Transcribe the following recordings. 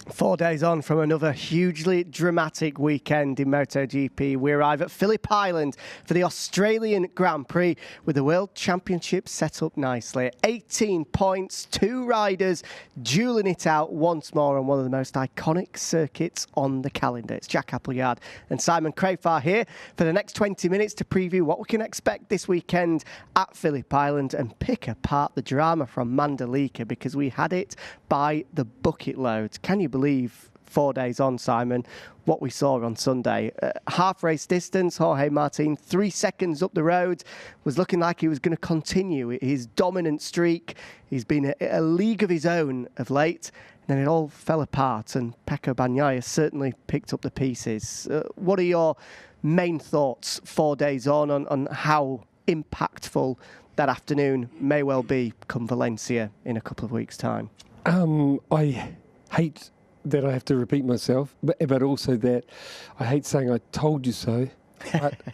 4 days on from another hugely dramatic weekend in MotoGP, we arrive at Phillip Island for the Australian Grand Prix with the World Championship set up nicely. 18 points, 2 riders dueling it out once more on one of the most iconic circuits on the calendar. It's Jack Appleyard and Simon Crafar here for the next 20 minutes to preview what we can expect this weekend at Phillip Island and pick apart the drama from Mandalika, because we had it by the bucket load. Can you believe 4 days on, Simon, what we saw on Sunday? Half race distance, Jorge Martin 3 seconds up the road, was looking like he was going to continue his dominant streak. He's been a league of his own of late, and then it all fell apart, and Pecco Bagnaia certainly picked up the pieces. What are your main thoughts 4 days on how impactful that afternoon may well be come Valencia in a couple of weeks' time? I hate that I have to repeat myself, but also that I hate saying I told you so.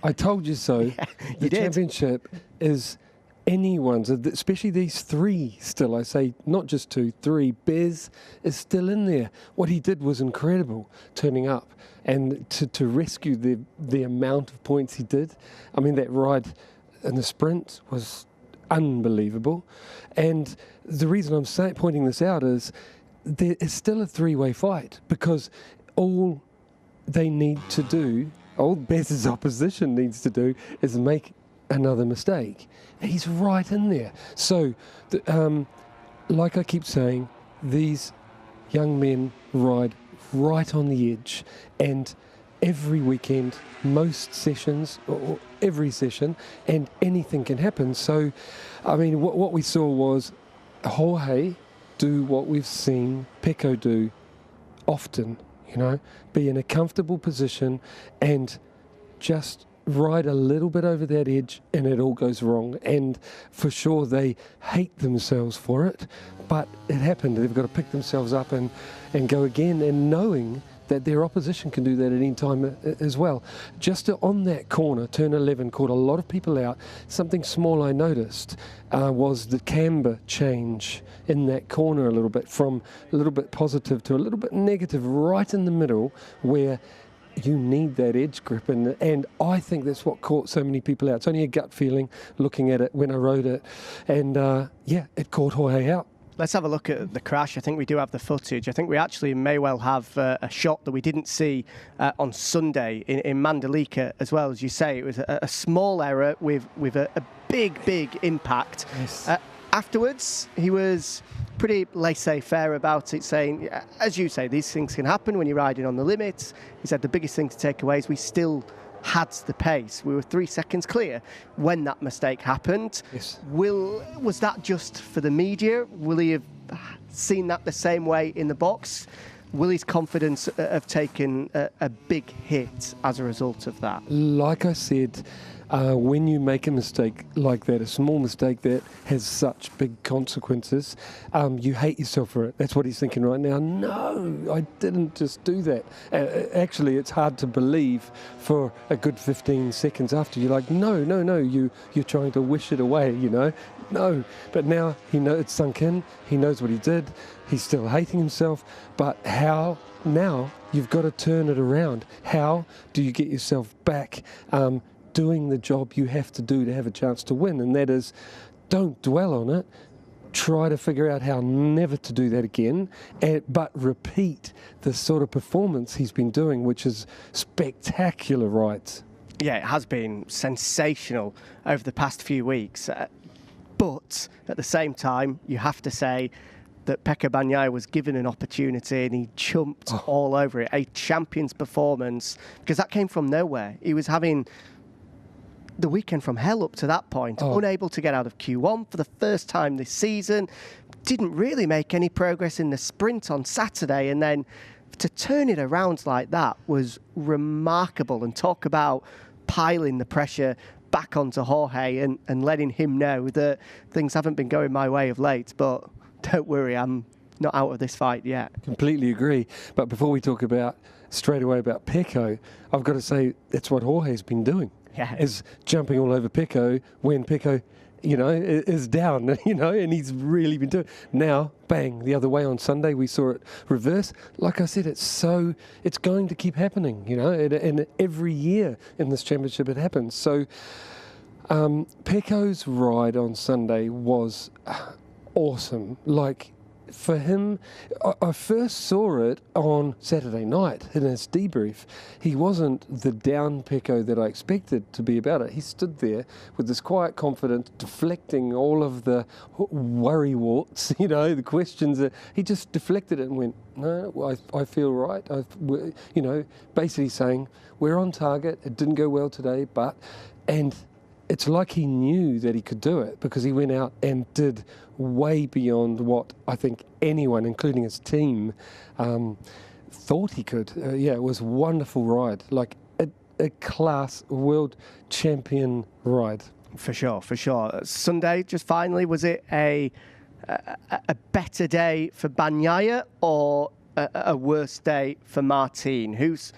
I told you so. Yeah, the championship is anyone's, especially these three still. I say not just 2, 3. Bez is still in there. What he did was incredible, turning up and to rescue the amount of points he did. I mean, that ride in the sprint was unbelievable. And the reason I'm pointing this out is there is still a 3-way fight, because all they need to do, all Bez's opposition needs to do, is make another mistake. He's right in there. So, like I keep saying, these young men ride right on the edge, and every weekend, most sessions, or every session, and anything can happen. So, I mean, what we saw was Jorge do what we've seen Pecco do often, be in a comfortable position and just ride a little bit over that edge, and it all goes wrong. And for sure, they hate themselves for it, but it happened. They've got to pick themselves up and go again, and knowing that their opposition can do that at any time as well. Just on that corner, turn 11, caught a lot of people out. Something small I noticed was the camber change in that corner a little bit, from a little bit positive to a little bit negative, right in the middle, where you need that edge grip, and I think that's what caught so many people out. It's only a gut feeling looking at it when I rode it, and it caught Jorge out. Let's have a look at the crash. I think we do have the footage. I think we actually may well have a shot that we didn't see on Sunday in Mandalika as well. As you say, it was a small error with a big impact. Yes. Afterwards, he was pretty laissez-faire about it, saying, as you say, these things can happen when you're riding on the limits. He said the biggest thing to take away is we still had the pace. We were 3 seconds clear when that mistake happened. Yes. Was that just for the media? Will he have seen that the same way in the box? Will his confidence have taken a big hit as a result of that? Like I said, when you make a mistake like that, a small mistake that has such big consequences, you hate yourself for it. That's what he's thinking right now. No, I didn't just do that. Actually, it's hard to believe for a good 15 seconds after. You're like, no, you're trying to wish it away, No, but now he knows it's sunk in. He knows what he did. He's still hating himself. But how now? You've got to turn it around. How do you get yourself back doing the job you have to do to have a chance to win? And that is, don't dwell on it. Try to figure out how never to do that again, but repeat the sort of performance he's been doing, which is spectacular rides. Yeah, it has been sensational over the past few weeks. But at the same time, you have to say that Pecco Bagnaia was given an opportunity and he jumped all over it. A champion's performance, because that came from nowhere. He was having the weekend from hell up to that point, unable to get out of Q1 for the first time this season, didn't really make any progress in the sprint on Saturday, and then to turn it around like that was remarkable. And talk about piling the pressure back onto Jorge and letting him know that things haven't been going my way of late, but don't worry, I'm not out of this fight yet. Completely agree. But before we talk straight away about Pecco, I've got to say that's what Jorge's been doing. Yeah. Is jumping all over Pecco when Pecco is down, and he's really been doing it. Now, bang, the other way on Sunday, we saw it reverse. Like I said, it's going to keep happening, and every year in this championship it happens. So Pecco's ride on Sunday was awesome. Like, for him, I first saw it on Saturday night in his debrief. He wasn't the down Pecco that I expected to be about it. He stood there with this quiet confidence, deflecting all of the worry-warts, the questions. He just deflected it and went, no, I feel right. Basically saying, we're on target. It didn't go well today, and it's like he knew that he could do it, because he went out and did way beyond what I think anyone, including his team, thought he could. It was a wonderful ride, like a class world champion ride. For sure. Sunday, just finally, was it a better day for Bagnaia or a worse day for Martin, who's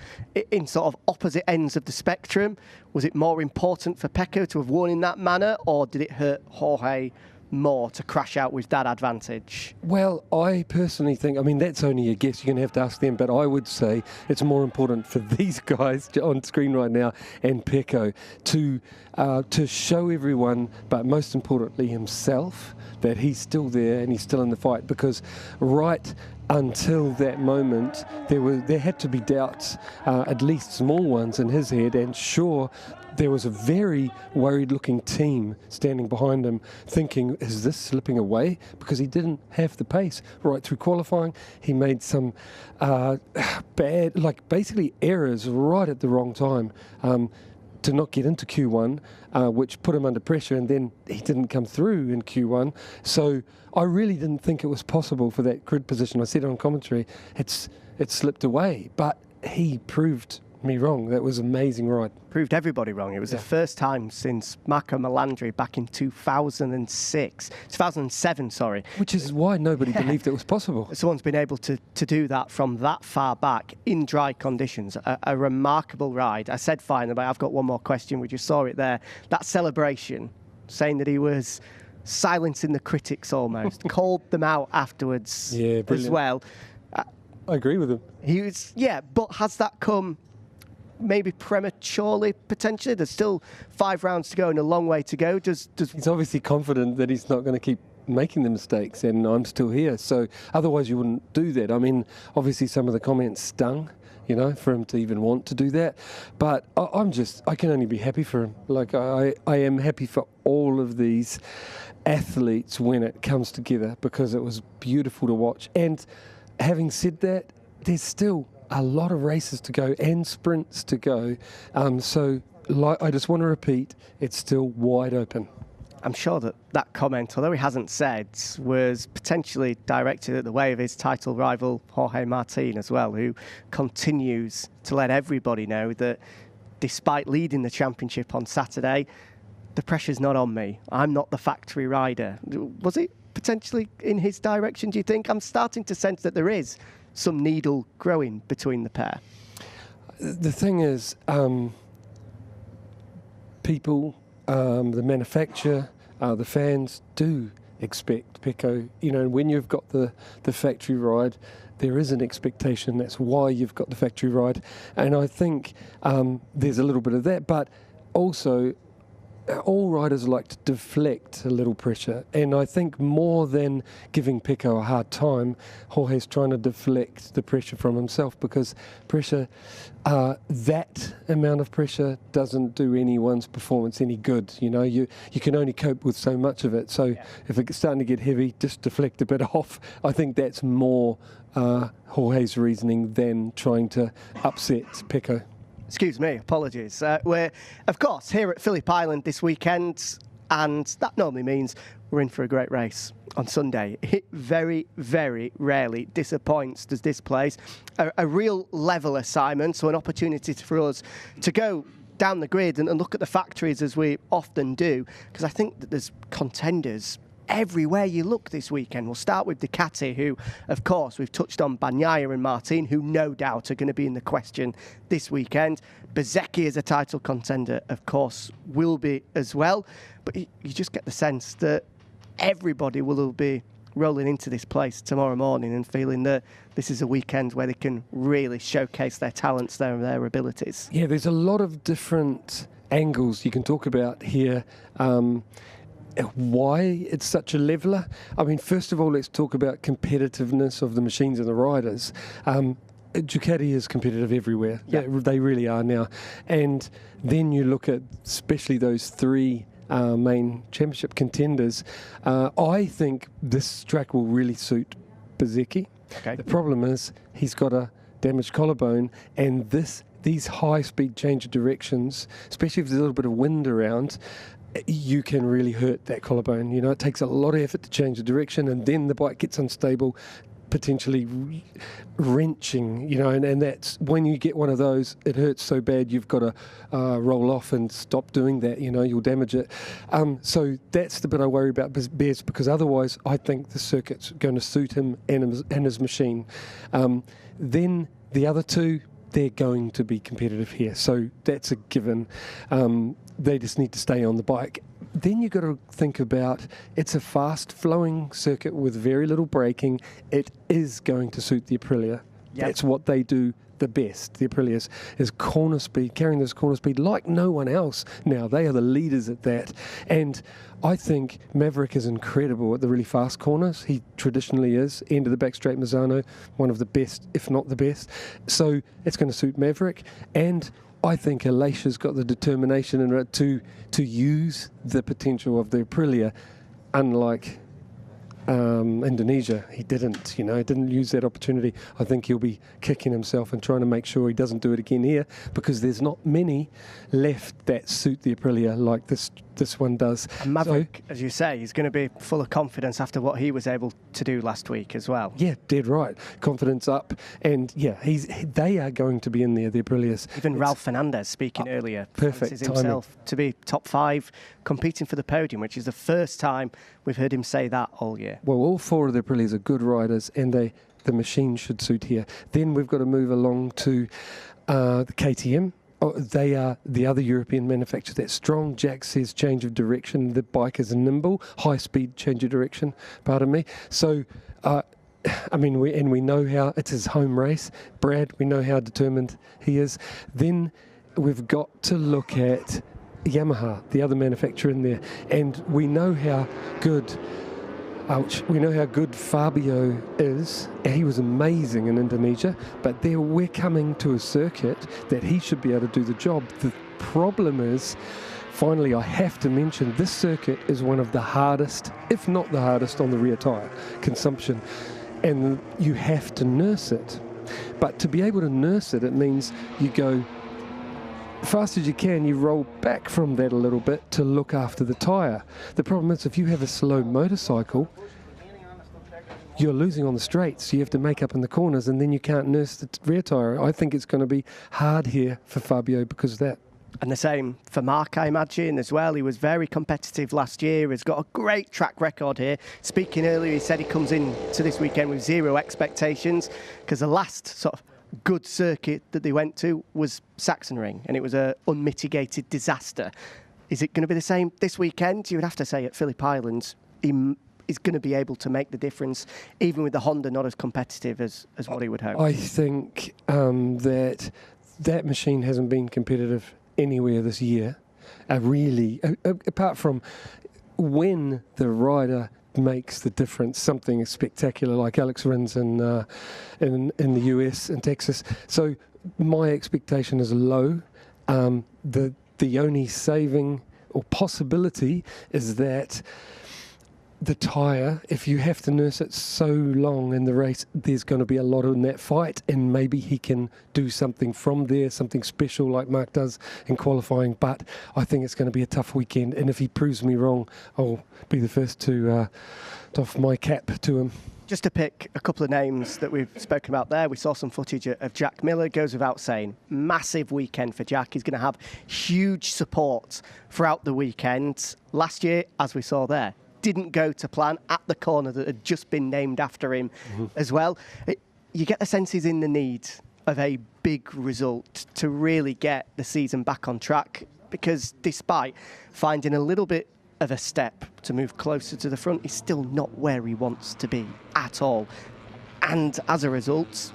in sort of opposite ends of the spectrum? Was it more important for Pecco to have won in that manner, or did it hurt Jorge more to crash out with that advantage? Well, I personally think, that's only a guess, you're going to have to ask them, but I would say it's more important for these guys on screen right now and Pecco to show everyone, but most importantly himself, that he's still there and he's still in the fight, because right until that moment, there had to be doubts, at least small ones in his head, and sure, there was a very worried-looking team standing behind him thinking, is this slipping away? Because he didn't have the pace right through qualifying. He made some basically errors right at the wrong time to not get into Q1, which put him under pressure, and then he didn't come through in Q1. So I really didn't think it was possible for that grid position. I said on commentary, it slipped away, but he proved me wrong. That was amazing ride. Proved everybody wrong. It was the first time since Marco Melandri back in 2007, sorry. Which is why nobody believed it was possible. Someone's been able to do that from that far back in dry conditions. A remarkable ride. I said finally, but I've got one more question. We just saw it there. That celebration, saying that he was silencing the critics almost, called them out afterwards as well. I agree with him. He was, but has that come maybe prematurely, potentially? There's still 5 rounds to go and a long way to go. He's obviously confident that he's not going to keep making the mistakes, and I'm still here. So otherwise you wouldn't do that. Obviously some of the comments stung, for him to even want to do that. But I can only be happy for him. Like, I am happy for all of these athletes when it comes together, because it was beautiful to watch. And having said that, there's still a lot of races to go and sprints to go. So I just want to repeat, it's still wide open. I'm sure that comment, although he hasn't said, was potentially directed at the way of his title rival, Jorge Martin, as well, who continues to let everybody know that despite leading the championship on Saturday, the pressure's not on me. I'm not the factory rider. Was it potentially in his direction, do you think? I'm starting to sense that there is some needle growing between the pair. The thing is, people, the manufacturer, the fans do expect Pecco. When you've got the factory ride, there is an expectation. That's why you've got the factory ride. And I think there's a little bit of that, but also all riders like to deflect a little pressure, and I think more than giving Pecco a hard time, Jorge's trying to deflect the pressure from himself, because pressure, that amount of pressure doesn't do anyone's performance any good. You can only cope with so much of it. So if it's starting to get heavy, just deflect a bit off. I think that's more Jorge's reasoning than trying to upset Pecco. Excuse me, apologies. We're, of course, here at Phillip Island this weekend, and that normally means we're in for a great race on Sunday. It very, very rarely disappoints, does this place. A real level assignment, so an opportunity for us to go down the grid and look at the factories as we often do, because I think that there's contenders everywhere you look this weekend. We'll start with Ducati, who, of course, we've touched on Bagnaia and Martin, who no doubt are going to be in the question this weekend. Bezzecchi as a title contender, of course, will be as well. But you just get the sense that everybody will be rolling into this place tomorrow morning and feeling that this is a weekend where they can really showcase their talents, their abilities. Yeah, there's a lot of different angles you can talk about here. Why it's such a leveller? I mean, first of all, let's talk about competitiveness of the machines and the riders. Ducati is competitive everywhere. Yep. They really are now. And then you look at especially those three main championship contenders. I think this track will really suit Bezzecchi. Okay. The problem is he's got a damaged collarbone, and these high-speed change of directions, especially if there's a little bit of wind around, you can really hurt that collarbone. You know, it takes a lot of effort to change the direction, and then the bike gets unstable, potentially wrenching, you know, and that's when you get one of those, it hurts so bad you've got to roll off and stop doing that, you know, you'll damage it. So that's the bit I worry about Bez, because otherwise I think the circuit's going to suit him and his machine. Then the other two, they're going to be competitive here, so that's a given. They just need to stay on the bike. Then you've got to think about, it's a fast-flowing circuit with very little braking. It is going to suit the Aprilia. Yep. That's what they do the best, the Aprilias, is corner speed, carrying this corner speed like no one else now. They are the leaders at that. And I think Maverick is incredible at the really fast corners. He traditionally is. End of the back straight Mazzano, one of the best, if not the best. So it's going to suit Maverick. And I think Alicia's got the determination to use the potential of the Aprilia, unlike Indonesia. He didn't use that opportunity. I think he'll be kicking himself and trying to make sure he doesn't do it again here, because there's not many left that suit the Aprilia like this one does. And Maverick, as you say, he's going to be full of confidence after what he was able to do last week as well. Yeah, dead right. Confidence up. And yeah, they are going to be in there, the Aprilias. Even Ralph Fernandez speaking earlier. Perfect timing. Himself to be top 5, competing for the podium, which is the first time we've heard him say that all year. Well, all 4 of the Aprilias are good riders, and the machine should suit here. Then we've got to move along to the KTM. Oh, they are the other European manufacturer that's strong. Jack says change of direction. The bike is nimble, high speed change of direction, pardon me. So, I mean, we know how it's his home race. Brad, we know how determined he is. Then we've got to look at Yamaha, the other manufacturer in there. And we know how good... We know how good Fabio is. He was amazing in Indonesia, but we're coming to a circuit that he should be able to do the job. The problem is, finally, I have to mention, this circuit is one of the hardest, if not the hardest, on the rear tyre consumption, and you have to nurse it. But to be able to nurse it, it means you go fast as you can, you roll back from that a little bit to look after the tyre. The problem is, if you have a slow motorcycle, you're losing on the straights. You have to make up in the corners, and then you can't nurse the rear tyre. I think it's going to be hard here for Fabio because of that. And the same for Mark, I imagine, as well. He was very competitive last year. He's got a great track record here. Speaking earlier, he said he comes in to this weekend with 0 expectations, because the last sort of good circuit that they went to was Sachsenring, and it was an unmitigated disaster. Is it going to be the same this weekend? You would have to say at Phillip Island, he is going to be able to make the difference, even with the Honda not as competitive as what he would hope. I think that machine hasn't been competitive anywhere this year, really, apart from when the rider makes the difference, something spectacular like Alex Rins in the US and Texas. So my expectation is low. The only saving or possibility is that the tyre, if you have to nurse it so long in the race, there's going to be a lot in that fight, and maybe he can do something from there, something special like Mark does in qualifying. But I think it's going to be a tough weekend, and if he proves me wrong, I'll be the first to doff my cap to him. Just to pick a couple of names that we've spoken about there, we saw some footage of Jack Miller. Goes without saying, massive weekend for Jack. He's going to have huge support throughout the weekend. Last year, as we saw there, didn't go to plan at the corner that had just been named after him as well. You get the sense he's in the need of a big result to really get the season back on track, because despite finding a little bit of a step to move closer to the front, he's still not where he wants to be at all. And as a result,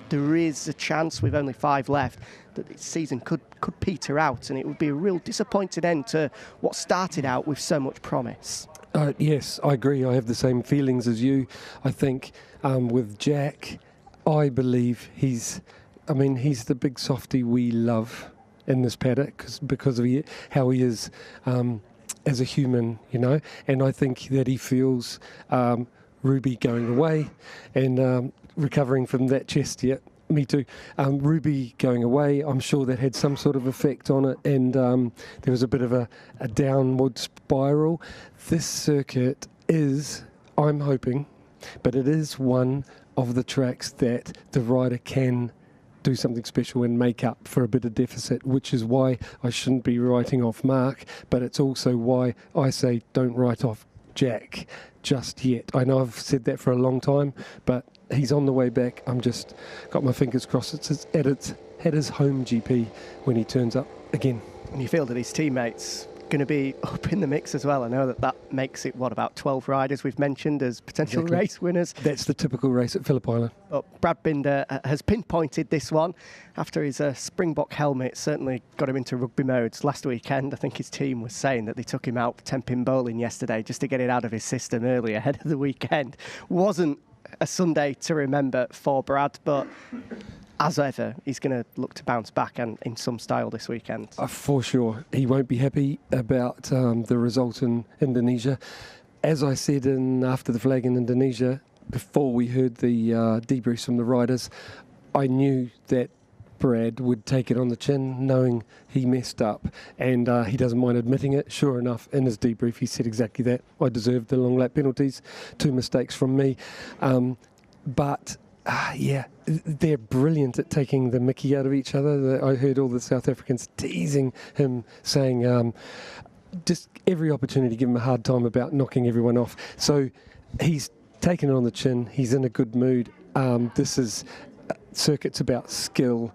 there is a chance, with only 5 left, that the season could peter out, and it would be a real disappointing end to what started out with so much promise. Yes, I agree. I have the same feelings as you. I think with Jack, I believe he's the big softy we love in this paddock because of how he is as a human, and I think that he feels Ruby going away and recovering from that chest yet. Me too. Ruby going away, I'm sure that had some sort of effect on it, and there was a bit of a downward spiral. This circuit is, I'm hoping, but it is one of the tracks that the rider can do something special and make up for a bit of deficit, which is why I shouldn't be writing off Mark, but it's also why I say don't write off Jack just yet. I know I've said that for a long time, but he's on the way back. I'm just got my fingers crossed it's at his home GP when he turns up again. And you feel that his teammates going to be up in the mix as well. I know that makes it, about 12 riders we've mentioned as potential race winners. That's the typical race at Phillip Island. Brad Binder has pinpointed this one after his Springbok helmet certainly got him into rugby modes last weekend. I think his team was saying that they took him out 10-pin bowling yesterday just to get it out of his system early ahead of the weekend. Wasn't a Sunday to remember for Brad, but as ever, he's going to look to bounce back and in some style this weekend. For sure. He won't be happy about the result in Indonesia. As I said after the flag in Indonesia, before we heard the debriefs from the riders, I knew that Brad would take it on the chin, knowing he messed up, and he doesn't mind admitting it. Sure enough, in his debrief, he said exactly that. I deserved the long lap penalties, 2 mistakes from me. Yeah, they're brilliant at taking the mickey out of each other. I heard all the South Africans teasing him, saying just every opportunity to give him a hard time about knocking everyone off. So he's taken it on the chin. He's in a good mood. This is circuit's about skill,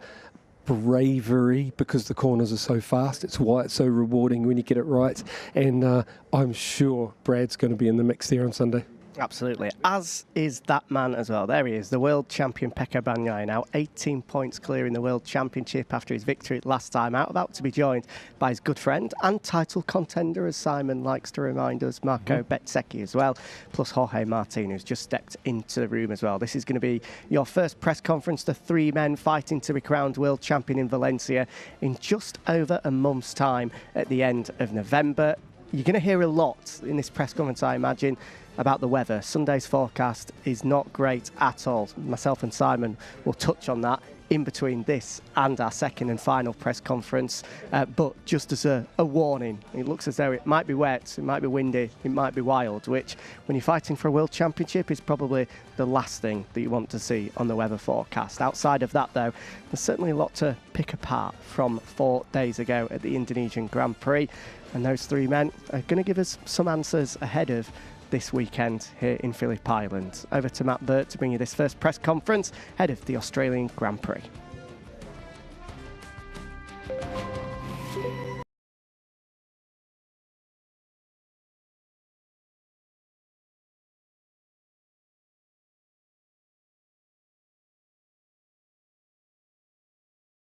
bravery, because the corners are so fast. It's why it's so rewarding when you get it right. And I'm sure Brad's going to be in the mix there on Sunday. Absolutely, as is that man as well. There he is, the world champion Pecco Bagnaia, now 18 points clear in the World Championship after his victory last time out, about to be joined by his good friend and title contender, as Simon likes to remind us, Marco Bezzecchi as well, plus Jorge Martin, who's just stepped into the room as well. This is going to be your first press conference, the 3 men fighting to be crowned world champion in Valencia in just over a month's time at the end of November. You're going to hear a lot in this press conference, I imagine, about the weather. Sunday's forecast is not great at all. Myself and Simon will touch on that in between this and our second and final press conference. But just as a warning, it looks as though it might be wet, it might be windy, it might be wild, which when you're fighting for a world championship is probably the last thing that you want to see on the weather forecast. Outside of that, though, there's certainly a lot to pick apart from 4 days ago at the Indonesian Grand Prix. And those 3 men are going to give us some answers ahead of this weekend here in Phillip Island. Over to Matt Burt to bring you this first press conference ahead of the Australian Grand Prix.